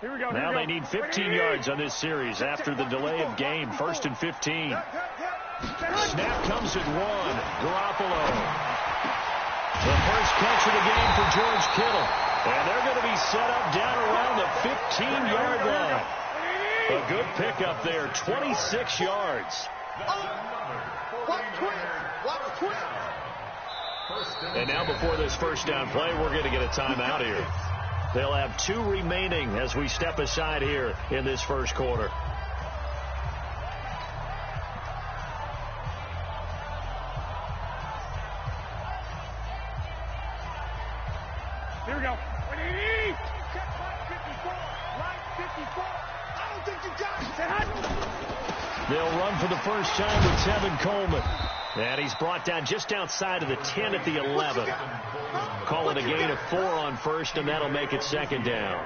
Now they need 15 yards on this series after the delay of game. 1st and 15. Snap comes at 1. Garoppolo. The first catch of the game for George Kittle. And they're going to be set up down around the 15-yard line. A good pickup there, 26 yards. And now before this first down play, we're going to get a timeout here. They'll have 2 remaining as we step aside here in this first quarter. Here we go. Check line 54. Line 54. I don't think you got it. They'll run for the first time with Tevin Coleman. And he's brought down just outside of the 10 at the 11. Call it a gain of 4 on first, and that'll make it 2nd down.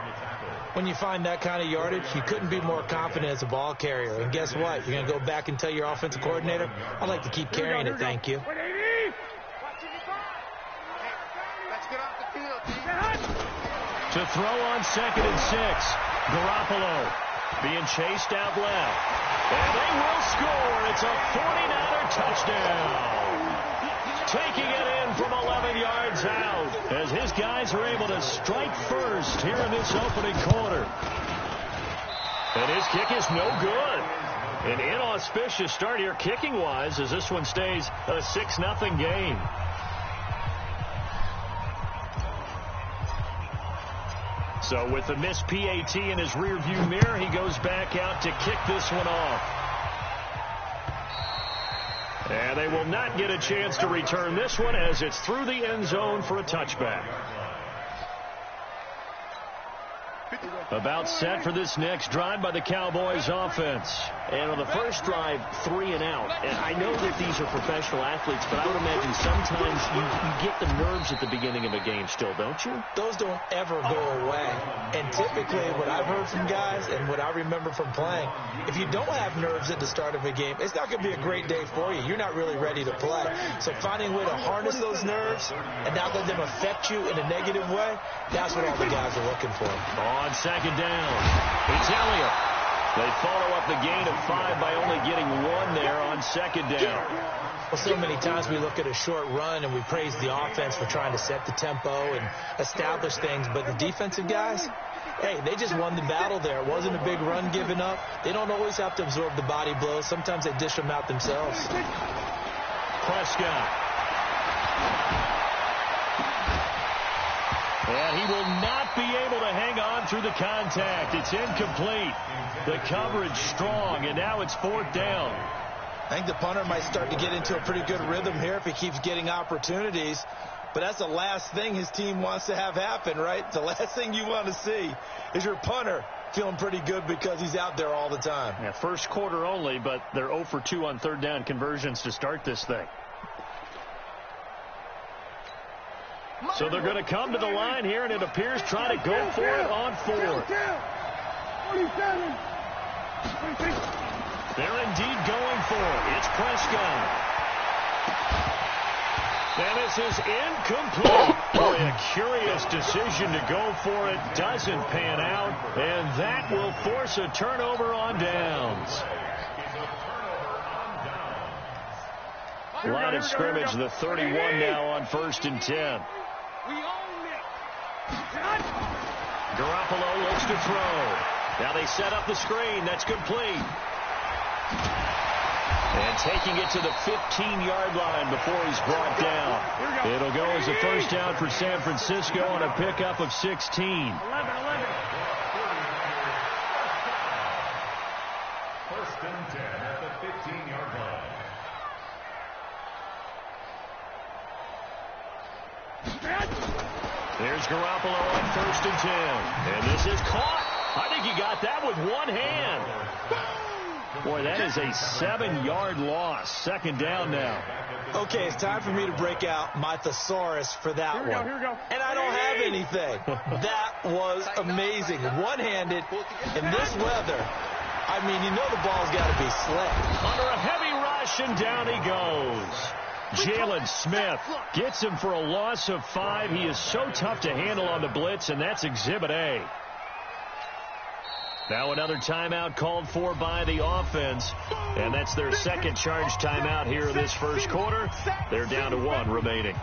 When you find that kind of yardage, you couldn't be more confident as a ball carrier. And guess what? You're going to go back and tell your offensive coordinator, I'd like to keep carrying it, thank you. To throw on 2nd and 6. Garoppolo being chased out left. And they will score. It's a 49er touchdown. Taking it in from 11 yards out as his guys are able to strike first here in this opening quarter. And his kick is no good. An inauspicious start here kicking-wise as this one stays a 6-0 game. So with the missed PAT in his rearview mirror, he goes back out to kick this one off. And they will not get a chance to return this one as it's through the end zone for a touchback. About set for this next drive by the Cowboys offense. And on the first drive, 3 and out. And I know that these are professional athletes, but I would imagine sometimes you get the nerves at the beginning of a game still, don't you? Those don't ever go away. And typically what I've heard from guys and what I remember from playing, if you don't have nerves at the start of a game, it's not going to be a great day for you. You're not really ready to play. So finding a way to harness those nerves and not let them affect you in a negative way, that's what all the guys are looking for. On 2nd down, it's Elliott. They follow up the gain of 5 by only getting 1 there on 2nd down. Well, so many times we look at a short run and we praise the offense for trying to set the tempo and establish things, but the defensive guys, hey, they just won the battle there. It wasn't a big run given up. They don't always have to absorb the body blows. Sometimes they dish them out themselves. Prescott. And he will not be able to hang on through the contact. It's incomplete. The coverage strong, and now it's 4th down. I think the punter might start to get into a pretty good rhythm here if he keeps getting opportunities. But that's the last thing his team wants to have happen, right? The last thing you want to see is your punter feeling pretty good because he's out there all the time. Yeah, first quarter only, but they're 0 for 2 on 3rd down conversions to start this thing. So they're going to come to the line here, and it appears trying to go for it on 4th. They're indeed going for it. It's Prescott. And this is incomplete. Boy, a curious decision to go for it. Doesn't pan out, and that will force a turnover on downs. Line of scrimmage, the 31 now on 1st and 10. Garoppolo looks to throw. Now they set up the screen. That's complete. And taking it to the 15-yard line before he's brought down. It'll go as a first down for San Francisco on a pickup of 16. 11. 1st and 10 at the 15-yard line. There's Garoppolo on 1st and 10. And this is caught. I think he got that with one hand. Boy, that is a 7-yard loss. 2nd down now. Okay, it's time for me to break out my thesaurus for that one. Here we go. And I don't have anything. That was amazing. One-handed in this weather. I mean, you know the ball's got to be slick. Under a heavy rush, and down he goes. Jalen Smith gets him for a loss of 5. He is so tough to handle on the blitz, and that's Exhibit A. Now another timeout called for by the offense, and that's their second charge timeout here in this first quarter. They're down to 1 remaining.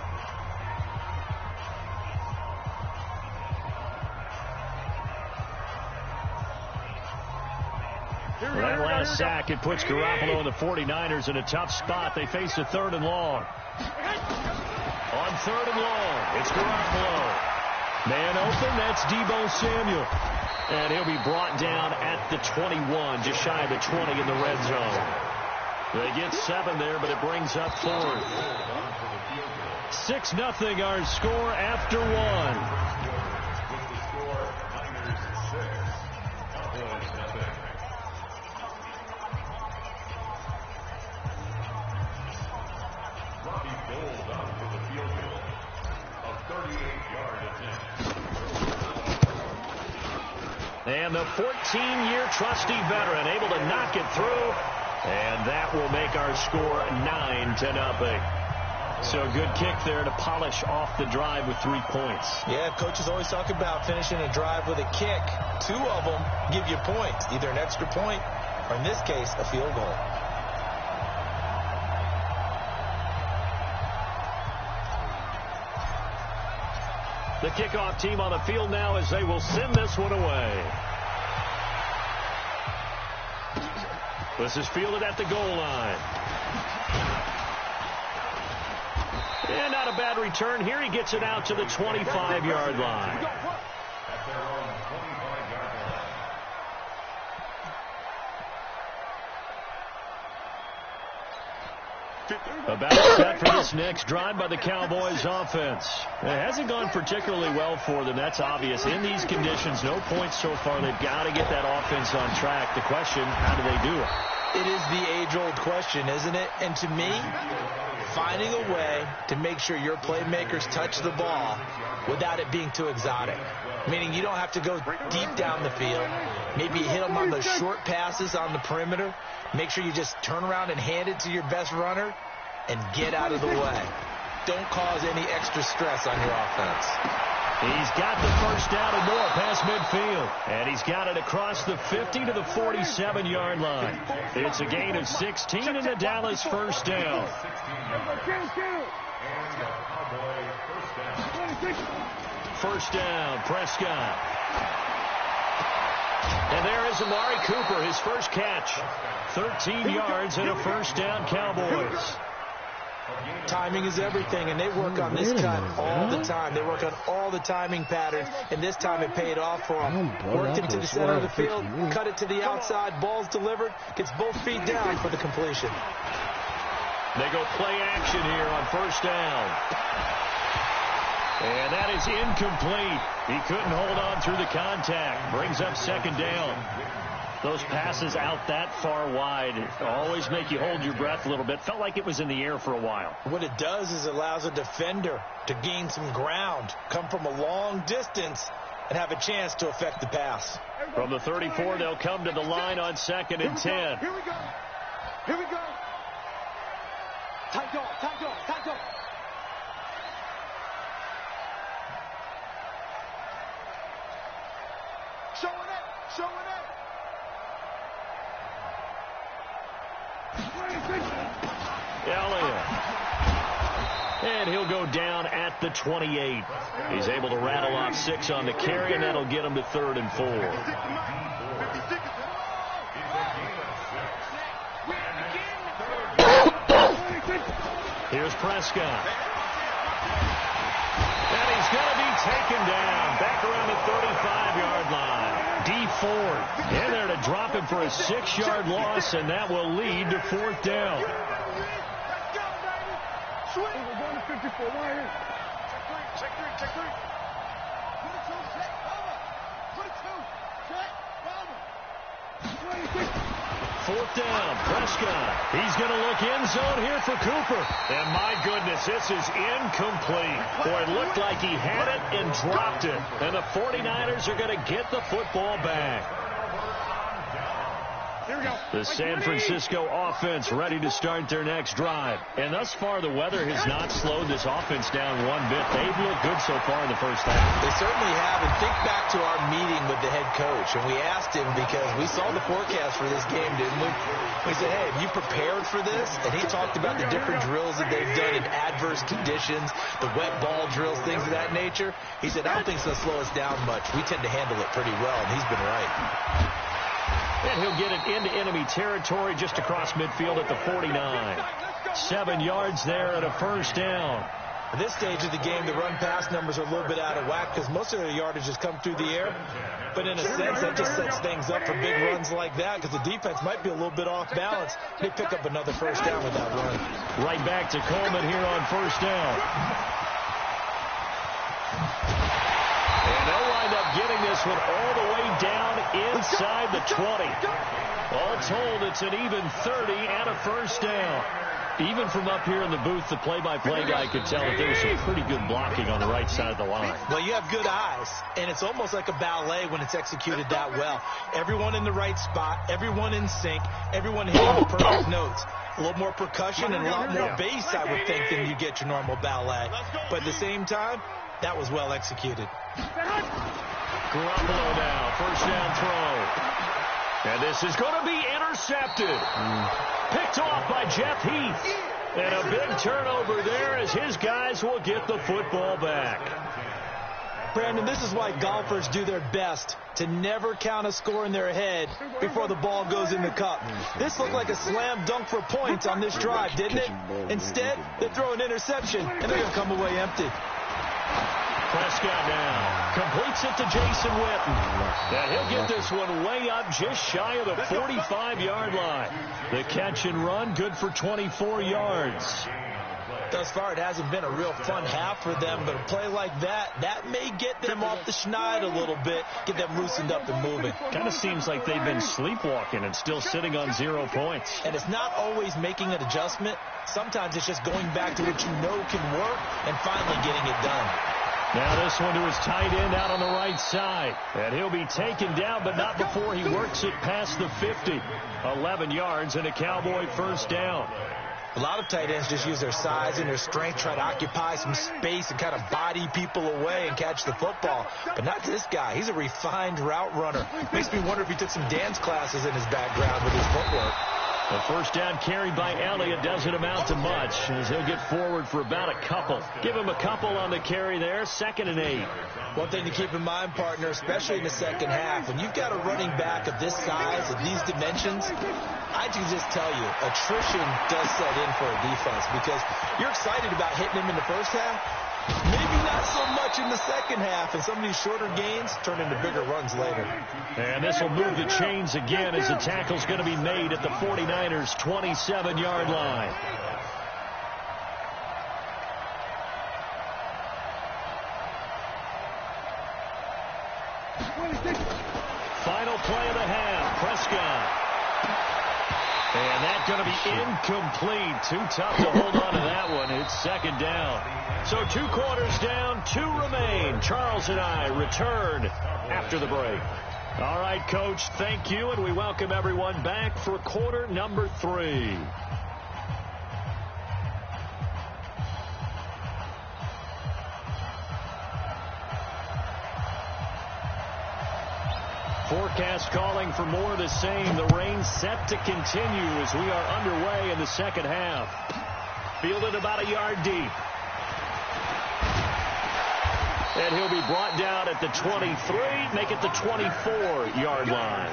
Well, that last sack, it puts Garoppolo and the 49ers in a tough spot. They face a 3rd and long. On 3rd and long, it's Garoppolo. Man open, that's Deebo Samuel. And he'll be brought down at the 21, just shy of the 20 in the red zone. They get 7 there, but it brings up 4th. 6-0 our score after 1. And the 14-year trusty veteran able to knock it through. And that will make our score 9-0. So good kick there to polish off the drive with 3 points. Yeah, coaches always talk about finishing a drive with a kick. 2 of them give you points, either an extra point or, in this case, a field goal. The kickoff team on the field now as they will send this one away. This is fielded at the goal line. And not a bad return here. He gets it out to the 25-yard line. About set for this next drive by the Cowboys offense. It hasn't gone particularly well for them. That's obvious. In these conditions, no points so far. They've got to get that offense on track. The question, how do they do it? It is the age-old question, isn't it? And to me, finding a way to make sure your playmakers touch the ball without it being too exotic. Meaning you don't have to go deep down the field. Maybe you hit them on those short passes on the perimeter. Make sure you just turn around and hand it to your best runner and get out of the way. Don't cause any extra stress on your offense. He's got the first down and more past midfield. And he's got it across the 50 to the 47-yard line. It's a gain of 16 and a Dallas first down. First down, Prescott. And there is Amari Cooper, his first catch. 13 yards and a first down, Cowboys. Timing is everything, and they work on this cut all the time. They work on all the timing patterns, and this time it paid off for them. Worked it to the center of the field, cut it to the outside, ball's delivered, gets both feet down for the completion. They go play action here on first down. And that is incomplete. He couldn't hold on through the contact. Brings up second down. Those passes out that far wide always make you hold your breath a little bit. Felt like it was in the air for a while. What it does is it allows a defender to gain some ground, come from a long distance, and have a chance to affect the pass. From the 34, they'll come to the line on 2nd and 10. Here we go. Here we go. Tight dog, tight dog, tight dog. Showing it, showing it. Elliott. And he'll go down at the 28. He's able to rattle off 6 on the carry, and that'll get him to 3rd and 4. Here's Prescott. And he's going to be taken down back around the 35-yard line. D Ford in there to drop him for a 6-yard loss, and that will lead to 4th down. We're going to 54. Right here. Check three. Check three. Put it two. Check. Over. Put it two. Check. Over. 4th down. Prescott. He's going to look end zone here for Cooper. And my goodness, this is incomplete. Boy, it looked like he had it and dropped it. And the 49ers are going to get the football back. Here we go. The San Francisco offense ready to start their next drive. And thus far, the weather has not slowed this offense down one bit. They've looked good so far in the first half. They certainly have. And think back to our meeting with the head coach. And we asked him because we saw the forecast for this game, didn't we? We said, hey, have you prepared for this? And he talked about the different drills that they've done in adverse conditions, the wet ball drills, things of that nature. He said, I don't think it's going to slow us down much. We tend to handle it pretty well, and he's been right. And he'll get it into enemy territory just across midfield at the 49. 7 yards there and a first down. At this stage of the game, the run-pass numbers are a little bit out of whack because most of their yardage has come through the air. But in a sense, that just sets things up for big runs like that because the defense might be a little bit off balance. They pick up another first down with that run. Right back to Coleman here on first down. And they'll wind up getting this one all the way down inside the 20. All told, it's an even 30 and a first down. Even from up here in the booth, the play-by-play guy could tell that there was some pretty good blocking on the right side of the line. Well, you have good eyes, and it's almost like a ballet when it's executed that well. Everyone in the right spot, everyone in sync, everyone hitting the perfect notes. A little more percussion and a lot more bass, I would think, than you get your normal ballet. But at the same time, that was well executed. Garoppolo now, first down throw. And this is going to be intercepted. Picked off by Jeff Heath. And a big turnover there as his guys will get the football back. Brandon, this is why golfers do their best to never count a score in their head before the ball goes in the cup. This looked like a slam dunk for points on this drive, didn't it? Instead, they throw an interception, and they're going to come away empty. Prescott now completes it to Jason Witten. And he'll get this one way up just shy of the 45-yard line. The catch and run, good for 24 yards. Thus far, it hasn't been a real fun half for them, but a play like that may get them off the schneid a little bit, get them loosened up and moving. Kind of seems like they've been sleepwalking and still sitting on 0 points. And it's not always making an adjustment. Sometimes it's just going back to what you know can work and finally getting it done. Now this one to his tight end out on the right side. And he'll be taken down, but not before he works it past the 50. 11 yards and a Cowboy first down. A lot of tight ends just use their size and their strength, try to occupy some space and kind of body people away and catch the football. But not this guy. He's a refined route runner. Makes me wonder if he took some dance classes in his background with his footwork. The first down carried by Elliott doesn't amount to much as he'll get forward for about a couple. Give him a couple on the carry there, 2nd and 8. One thing to keep in mind, partner, especially in the second half, when you've got a running back of this size, of these dimensions, I can just tell you, attrition does set in for a defense because you're excited about hitting him in the first half. Maybe not so much in the second half, and some of these shorter gains turn into bigger runs later. And this will move the chains again as the tackle's going to be made at the 49ers' 27-yard line. Final play of the half, Prescott. And that's going to be incomplete. Too tough to hold on to that one. It's 2nd down. So 2 quarters down, 2 remain. Charles and I return after the break. All right, Coach, thank you, and we welcome everyone back for quarter number 3. Forecast calling for more of the same. The rain set to continue as we are underway in the second half. Fielded about a yard deep. And he'll be brought down at the 23, make it the 24-yard line.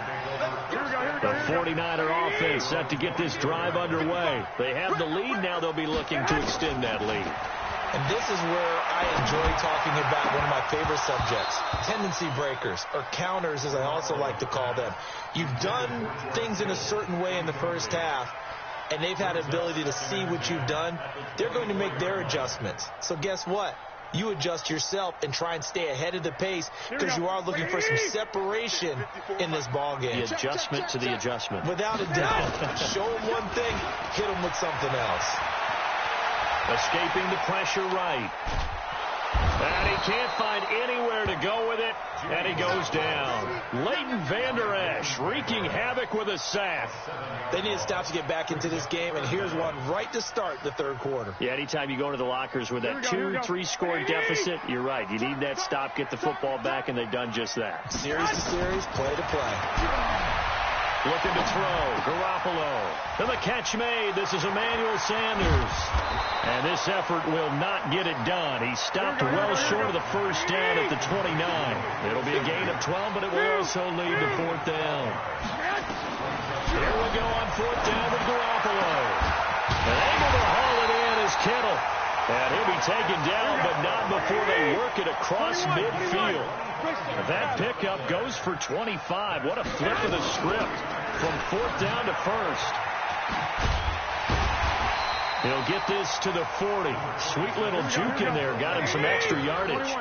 The 49er offense set to get this drive underway. They have the lead. Now they'll be looking to extend that lead. And this is where I enjoy talking about one of my favorite subjects, tendency breakers, or counters as I also like to call them. You've done things in a certain way in the first half, and they've had ability to see what you've done. They're going to make their adjustments. So guess what? You adjust yourself and try and stay ahead of the pace because you are looking for some separation in this ball game. The adjustment to the adjustment. Without a doubt. Show them one thing, hit them with something else. Escaping the pressure right. And he can't find anywhere to go with it, and he goes down. Leighton Vander Esch wreaking havoc with a sack. They need to stop to get back into this game, and here's one right to start the third quarter. Yeah, anytime you go into the lockers with that 2-3 score deficit, you're right. You need that stop, get the football back, and they've done just that. Series to series, play to play. Looking to throw. Garoppolo. And the catch made. This is Emmanuel Sanders. And this effort will not get it done. He stopped well short of the first down at the 29. It'll be a gain of 12, but it will also lead to fourth down. Here we go on fourth down with Garoppolo. And able to haul it in is Kittle. And he'll be taken down, but not before they work it across midfield. That pickup goes for 25. What a flip of the script from fourth down to first. He'll get this to the 40. Sweet little juke in there. Got him some extra yardage.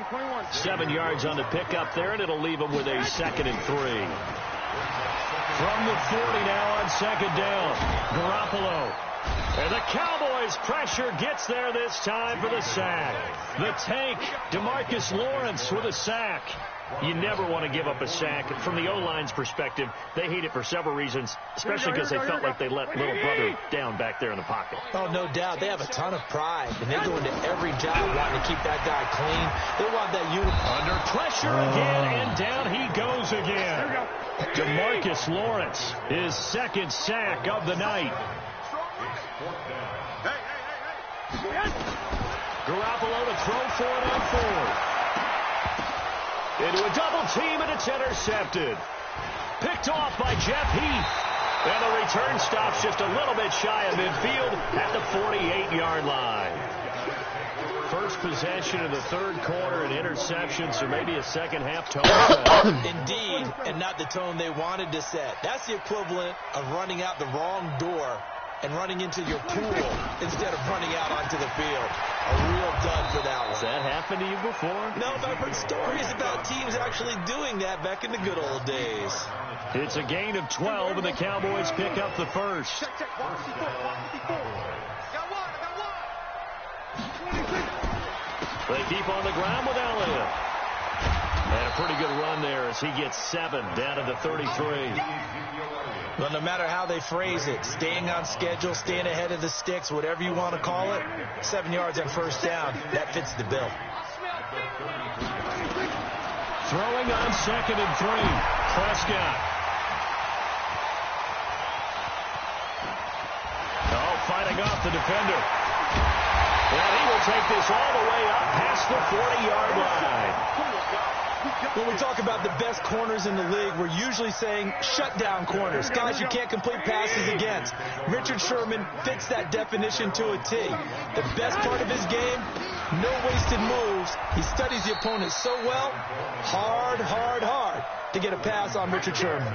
7 yards on the pickup there, and it'll leave him with a 2nd and 3. From the 40 now on second down. Garoppolo. And the Cowboys' pressure gets there this time for the sack. The tank, DeMarcus Lawrence with a sack. You never want to give up a sack. From the O-line's perspective, they hate it for several reasons, especially because they felt like they let little brother down back there in the pocket. Oh, no doubt. They have a ton of pride, and they go into every job wanting to keep that guy clean. They want that uniform. Under pressure again, and down he goes again. DeMarcus Lawrence, his 2nd sack of the night. Garoppolo to throw for it on 4th. Into a double team, and it's intercepted. Picked off by Jeff Heath. And the return stops just a little bit shy of midfield at the 48-yard line. First possession of the third quarter, an interception, so maybe a second-half tone. Indeed, and not the tone they wanted to set. That's the equivalent of running out the wrong door and running into your pool instead of running out onto the field. A real dud for that one. Has that happened to you before? No, but I've heard stories about teams actually doing that back in the good old days. It's a gain of 12, and the Cowboys pick up the first. They keep on the ground with Elliott. And a pretty good run there as he gets 7 down to the 33. Well, no matter how they phrase it, staying on schedule, staying ahead of the sticks, whatever you want to call it, 7 yards on first down, that fits the bill. Throwing on 2nd and 3. Prescott. Oh, fighting off the defender. And he will take this all the way up past the 40-yard line. When we talk about the best corners in the league, we're usually saying shutdown corners, guys you can't complete passes against. Richard Sherman fits that definition to a T. The best part of his game, no wasted moves. He studies the opponent so well, hard to get a pass on Richard Sherman.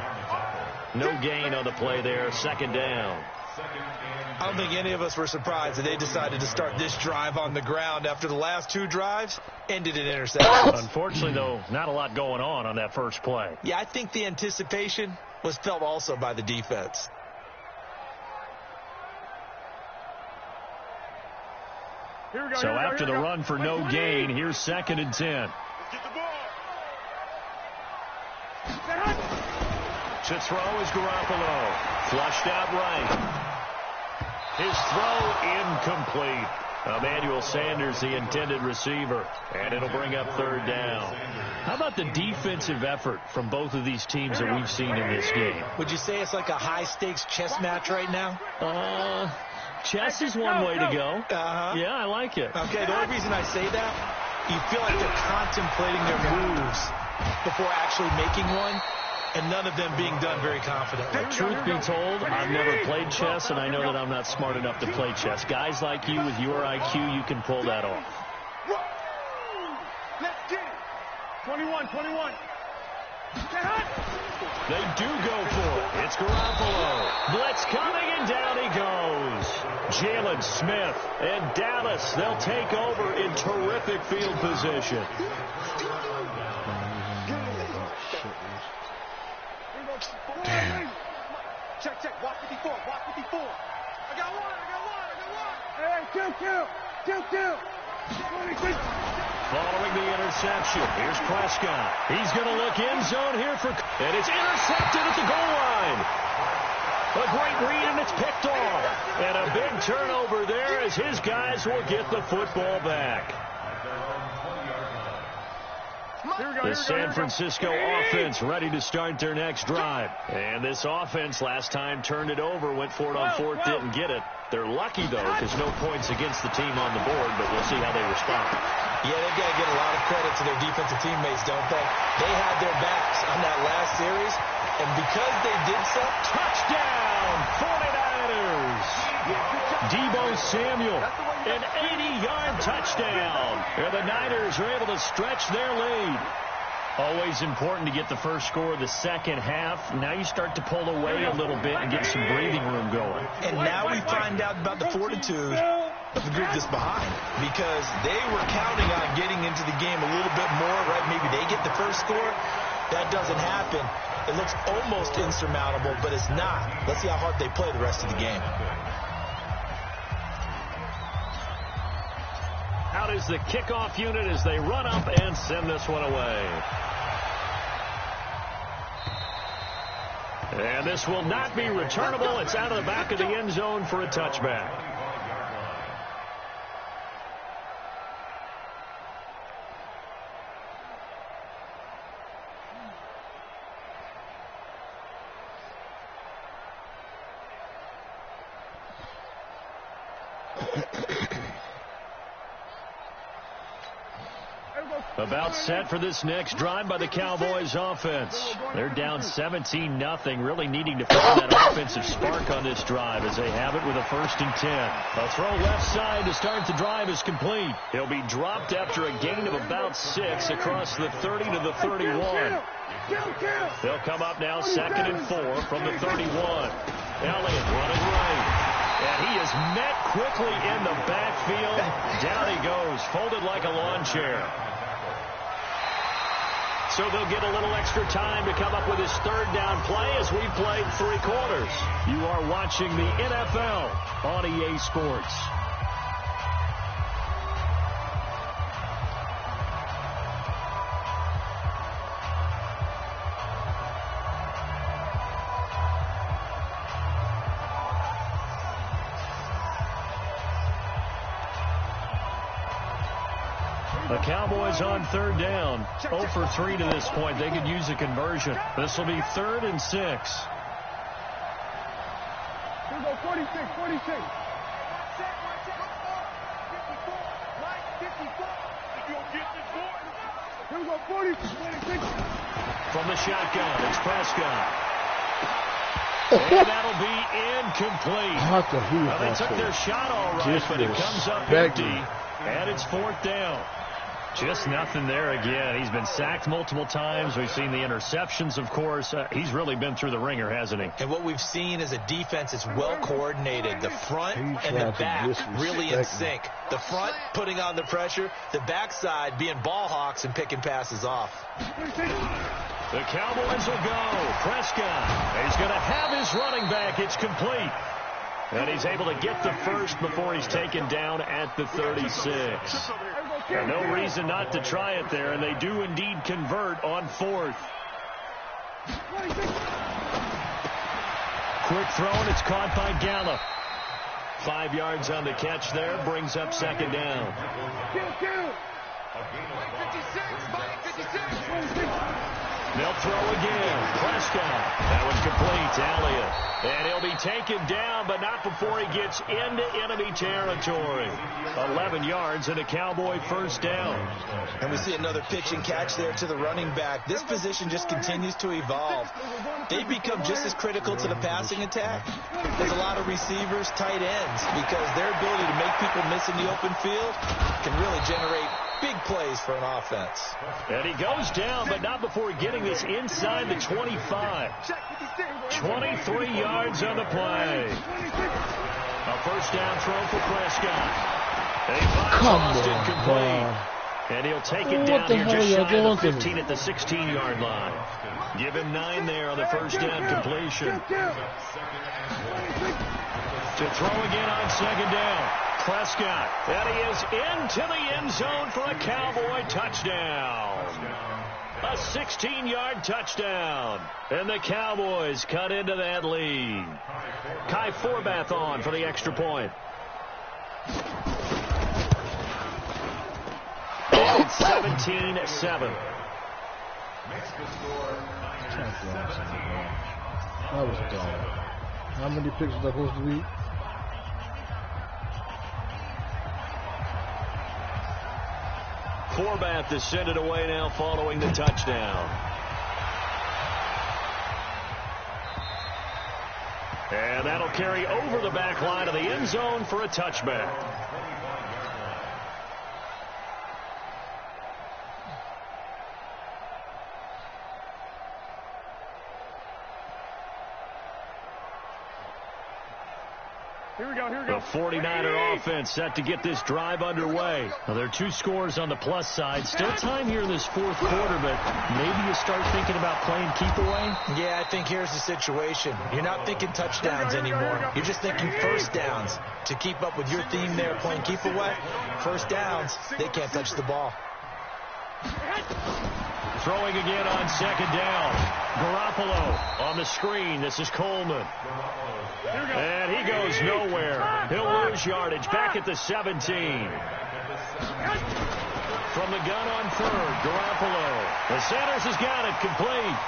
No gain on the play there, 2nd down. I don't think any of us were surprised that they decided to start this drive on the ground after the last 2 drives ended in interceptions. Unfortunately, though, not a lot going on that first play. Yeah, I think the anticipation was felt also by the defense. So after the run for no gain, here's 2nd and 10. To throw is Garoppolo. Flushed out right. His throw incomplete. Emmanuel Sanders, the intended receiver. And it'll bring up 3rd down. How about the defensive effort from both of these teams that we've seen in this game? Would you say it's like a high-stakes chess match right now? Chess is one way to go. Yeah, I like it. Okay, the only reason I say that, you feel like they're contemplating their moves before actually making one. And none of them being done very confidently. Truth be told, I've never played chess, and I know that I'm not smart enough to play chess. Guys like you with your IQ, you can pull that off. Let's get it. 21. They do go for it. It's Garoppolo. Blitz coming, and down he goes. Jalen Smith and Dallas, they'll take over in terrific field position. Damn. Check. Walk 54. I got one. Hey, kill. 26. Following the interception, here's Prescott. He's going to look end zone here and it's intercepted at the goal line. A great read, and it's picked off. And a big turnover there as his guys will get the football back. The San Francisco offense ready to start their next drive. And this offense last time turned it over, went for it on fourth, didn't get it. They're lucky, though, because no points against the team on the board, but we'll see how they respond. Yeah, they've got to give a lot of credit to their defensive teammates, don't they? They had their backs on that last series, and because they did so, touchdown, 49ers. Deebo Samuel, an 80-yard touchdown. And the Niners are able to stretch their lead. Always important to get the first score of the second half. Now you start to pull away a little bit and get some breathing room going. And now we find out about the fortitude of the group that's behind, because they were counting on getting into the game a little bit more, right? Maybe they get the first score. That doesn't happen. It looks almost insurmountable, but it's not. Let's see how hard they play the rest of the game. Out is the kickoff unit as they run up and send this one away. And this will not be returnable. It's out of the back of the end zone for a touchback. About set for this next drive by the Cowboys offense. They're down 17-0, really needing to find that offensive spark on this drive as they have it with a 1st and 10. A throw left side to start the drive is complete. He'll be dropped after a gain of about 6 across the 30 to the 31. They'll come up now 2nd and 4 from the 31. Elliott running right. And he is met quickly in the backfield. Down he goes, folded like a lawn chair. So they'll get a little extra time to come up with his 3rd down play as we've played 3 quarters. You are watching the NFL on EA Sports. The Cowboys on 3rd down. 0 for 3 to this point. They could use a conversion. This will be 3rd and 6. Here we go, 46, 46. Here we go, 46, 46. From the shotgun, it's Prescott. And that'll be incomplete. Well, they took their shot all right, but it comes up empty. And it's 4th down. Just nothing there again. He's been sacked multiple times. We've seen the interceptions, of course. He's really been through the ringer, hasn't he? And what we've seen is a defense that's well coordinated. The front and the back really in sync. The front putting on the pressure. The backside being ball hawks and picking passes off. The Cowboys will go. Prescott. He's going to have his running back. It's complete. And he's able to get the first before he's taken down at the 36. And no reason not to try it there, and they do indeed convert on 4th. Quick throw, and it's caught by Gallup. 5 yards on the catch there, brings up 2nd down. They'll throw again. Prescott. That one complete to Elliott. And he'll be taken down, but not before he gets into enemy territory. 11 yards and a Cowboy 1st down. And we see another pitch and catch there to the running back. This position just continues to evolve. They become just as critical to the passing attack as a lot of receivers, tight ends, because their ability to make people miss in the open field can really generate big plays for an offense. And he goes down, but not before getting this inside the 25. 23 yards on the play. A 1st down throw for Prescott. Lost incomplete. And he'll take it down here just shy of the 15 at the 16-yard line. Give him 9 there on the 1st down completion. To throw again on 2nd down. Prescott. And he is into the end zone for a Cowboy touchdown. A 16-yard touchdown. And the Cowboys cut into that lead. Kai Forbath on for the extra point. And it's 17-7. That was dumb. How many picks was I supposed to read? Forbath is sent it away now following the touchdown. And that'll carry over the back line of the end zone for a touchback. Here we go. The 49er offense set to get this drive underway. Now, there are 2 scores on the plus side. Still time here in this fourth quarter, but maybe you start thinking about playing keep away? Yeah, I think here's the situation. You're not thinking touchdowns anymore. You're just thinking first downs. To keep up with your theme there, playing keep away, first downs, they can't touch the ball. Throwing again on second down. Garoppolo on the screen. This is Coleman. And he goes nowhere. He'll lose yardage back at the 17. From the gun on third, Garoppolo. The Sanders has got it complete.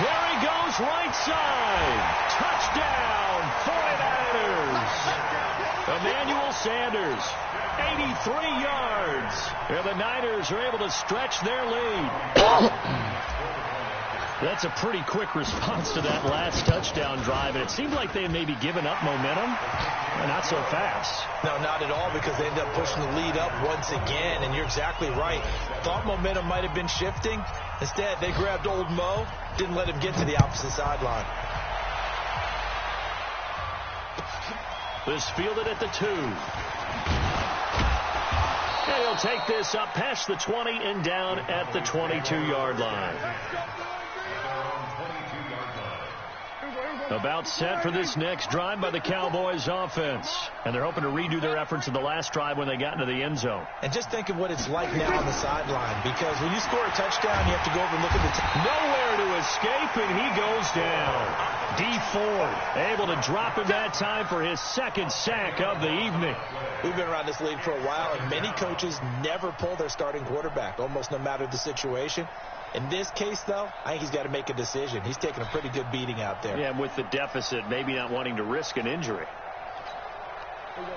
There he goes, right side. Touchdown, 49ers. Emmanuel Sanders, 83 yards. And the Niners are able to stretch their lead. That's a pretty quick response to that last touchdown drive, and it seemed like they had maybe given up momentum. Not so fast. No, not at all, because they ended up pushing the lead up once again, and you're exactly right. Thought momentum might have been shifting. Instead, they grabbed old Mo, didn't let him get to the opposite sideline. This fielded at the 2. And he'll take this up past the 20 and down at the 22-yard line. About set for this next drive by the Cowboys offense. And they're hoping to redo their efforts in the last drive when they got into the end zone. And just think of what it's like now on the sideline, because when you score a touchdown, you have to go over and look at the nowhere to escape, and he goes down. D Ford able to drop him that time for his second sack of the evening. We've been around this league for a while, and many coaches never pull their starting quarterback, almost no matter the situation. In this case, though, I think he's got to make a decision. He's taking a pretty good beating out there. Yeah, and with the deficit, maybe not wanting to risk an injury.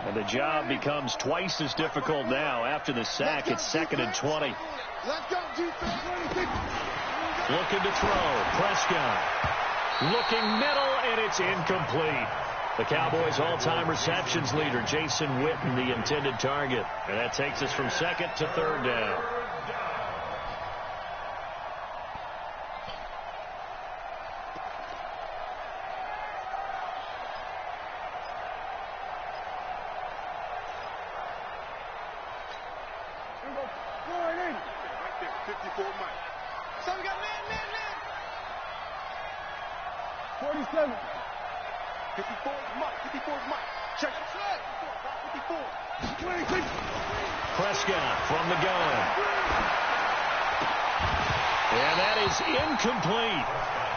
And the job becomes twice as difficult now. After the sack, it's 2nd and 20. Looking to throw. Prescott. Looking middle, and it's incomplete. The Cowboys' all-time receptions leader, Jason Witten, the intended target. And that takes us from 2nd to 3rd down. Prescott from the gun. And that is incomplete.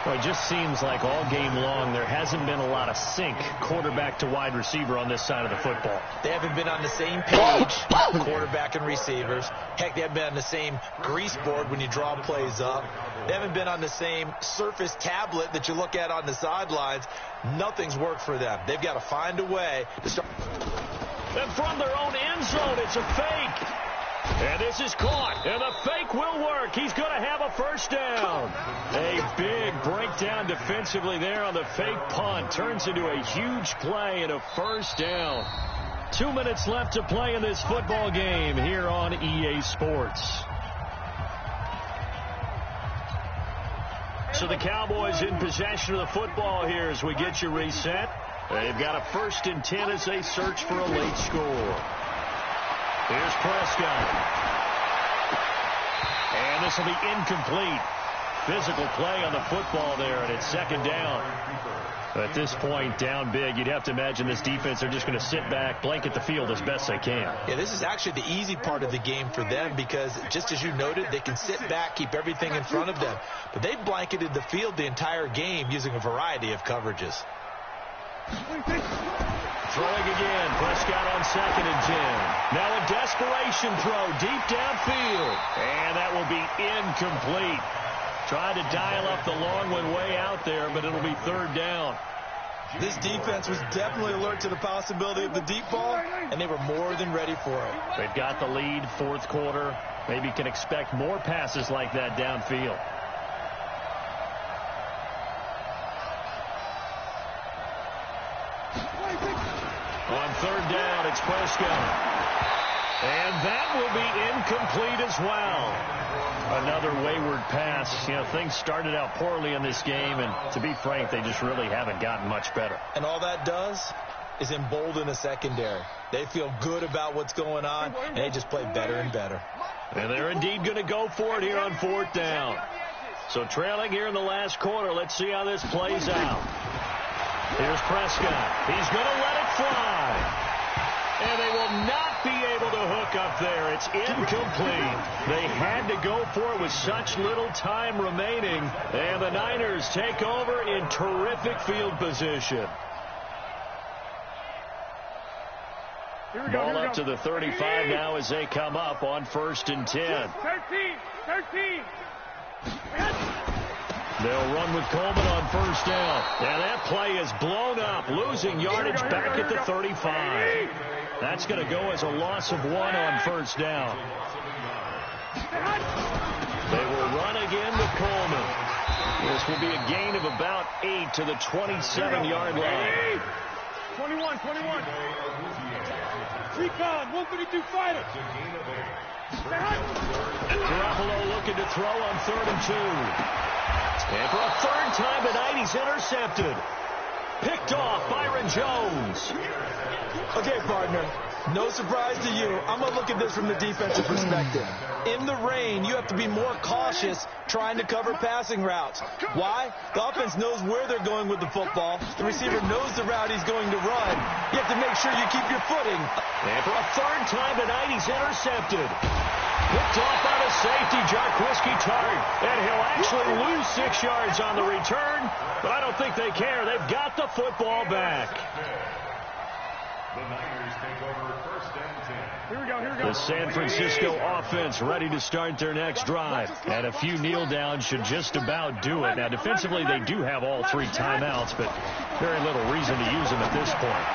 Well, it just seems like all game long there hasn't been a lot of sync quarterback to wide receiver on this side of the football. They haven't been on the same page, quarterback and receivers. Heck, they haven't been on the same grease board when you draw plays up. They haven't been on the same Surface tablet that you look at on the sidelines. Nothing's worked for them. They've got to find a way to start. And from their own end zone, it's a fake. And this is caught. And the fake will work. He's going to have a first down. A big breakdown defensively there on the fake punt. Turns into a huge play and a first down. 2 minutes left to play in this football game here on EA Sports. So the Cowboys in possession of the football here as we get you reset. They've got a 1st and 10 as they search for a late score. Here's Prescott. And this will be incomplete. physical play on the football there, and it's second down. At this point, down big, you'd have to imagine this defense are just going to sit back, blanket the field as best they can. Yeah, this is actually the easy part of the game for them because, just as you noted, they can sit back, keep everything in front of them. But they've blanketed the field the entire game using a variety of coverages. Throwing again, Prescott on 2nd and 10. Now a desperation throw deep downfield, and that will be incomplete. Tried to dial up the long one way out there, but it'll be 3rd down. This defense was definitely alert to the possibility of the deep ball, and they were more than ready for it. They've got the lead, 4th quarter. Maybe can expect more passes like that downfield. On 3rd down, it's Prescott. And that will be incomplete as well. Another wayward pass. You know, things started out poorly in this game, and to be frank, they just really haven't gotten much better. And all that does is embolden the secondary. They feel good about what's going on, and they just play better and better. And they're indeed going to go for it here on 4th down. So trailing here in the last quarter, let's see how this plays out. Here's Prescott. He's going to let it fly. And they will not be able to hook up there. It's incomplete. They had to go for it with such little time remaining. And the Niners take over in terrific field position. Ball up to the 35 now as they come up on 1st and 10. 13. They'll run with Coleman on 1st down. And that play is blown up, losing yardage back at the 35. That's going to go as a loss of 1 on 1st down. They will run again with Coleman. This will be a gain of about 8 to the 27-yard line. 21. Recon, 132 fighter. Garoppolo looking to throw on 3rd and 2. And for a 3rd time tonight, he's intercepted. Picked off Byron Jones. Okay, partner, no surprise to you. I'm going to look at this from the defensive perspective. In the rain, you have to be more cautious trying to cover passing routes. Why? The offense knows where they're going with the football. The receiver knows the route he's going to run. You have to make sure you keep your footing. And for a 3rd time tonight, he's intercepted. Picked off by the safety, Jarquiski Tart. And he'll actually lose 6 yards on the return, but I don't think they care. They've got the football back. The Niners take over 1st and 10. Here we go. The San Francisco offense ready to start their next drive. And a few kneel downs should just about do it. Now, defensively, they do have all 3 timeouts, but very little reason to use them at this point.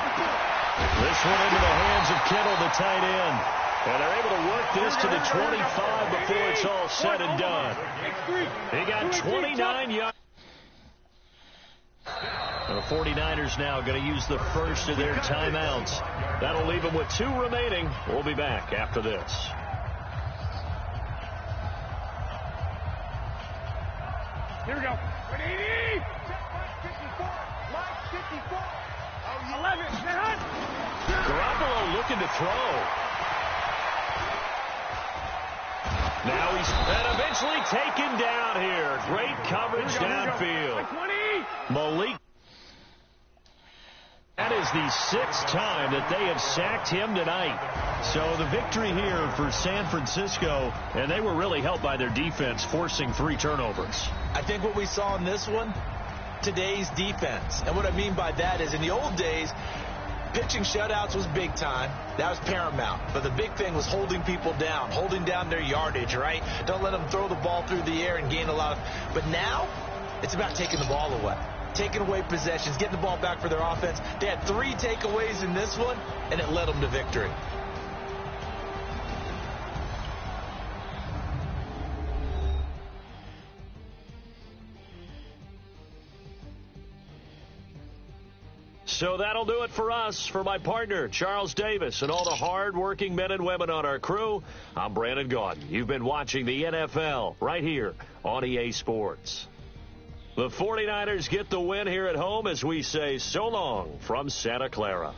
This one into the hands of Kittle, the tight end. And they're able to work this to the 25 before it's all said and done. He got 29 yards. The 49ers now going to use the first of their timeouts. That'll leave them with 2 remaining. We'll be back after this. Here we go. 11. Garoppolo looking to throw. Now he's eventually taken down here. Great coverage downfield. Malik. That is the 6th time that they have sacked him tonight. So the victory here for San Francisco, and they were really helped by their defense, forcing 3 turnovers. I think what we saw in this one, today's defense. And what I mean by that is in the old days, pitching shutouts was big time. That was paramount. But the big thing was holding people down, holding down their yardage, right? Don't let them throw the ball through the air and gain a lot of... But now, it's about taking the ball away. Taking away possessions, getting the ball back for their offense. They had 3 takeaways in this one, and it led them to victory. So that'll do it for us. For my partner, Charles Davis, and all the hard-working men and women on our crew, I'm Brandon Gaudin. You've been watching the NFL right here on EA Sports. The 49ers get the win here at home as we say so long from Santa Clara.